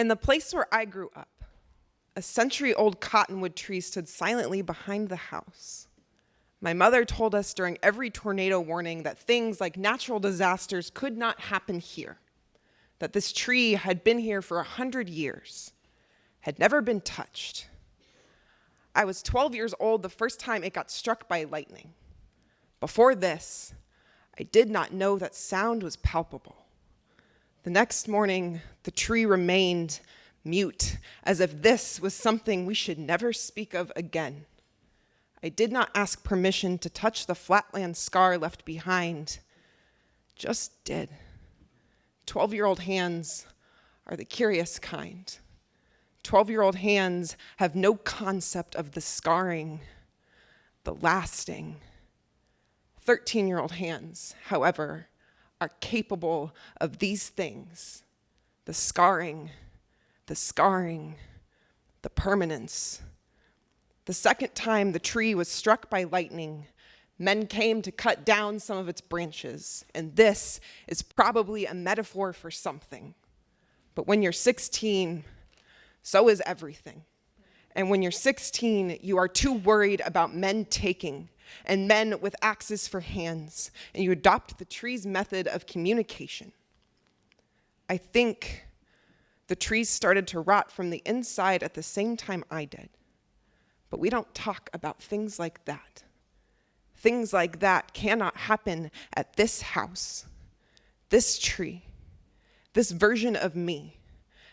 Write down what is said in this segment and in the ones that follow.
In the place where I grew up, a century-old cottonwood tree stood silently behind the house. My mother told us during every tornado warning that things like natural disasters could not happen here, that this tree had been here for 100 years, had never been touched. I was 12 years old the first time it got struck by lightning. Before this, I did not know that sound was palpable. The next morning, the tree remained mute, as if this was something we should never speak of again. I did not ask permission to touch the flatland scar left behind, just did. 12-year-old hands are the curious kind. 12-year-old hands have no concept of the scarring, the lasting. 13-year-old hands, however, are capable of these things: the scarring, the permanence. The second time the tree was struck by lightning, men came to cut down some of its branches, and this is probably a metaphor for something. But when you're 16, so is everything. And when you're 16, you are too worried about men taking, and men with axes for hands, and you adopt the tree's method of communication. I think the trees started to rot from the inside at the same time I did. But we don't talk about things like that. Things like that cannot happen at this house. This tree, this version of me,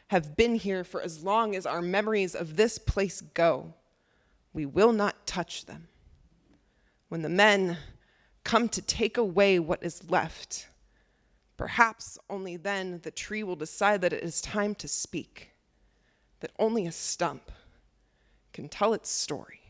have been here for as long as our memories of this place go. We will not touch them. When the men come to take away what is left, perhaps only then the tree will decide that it is time to speak, that only a stump can tell its story.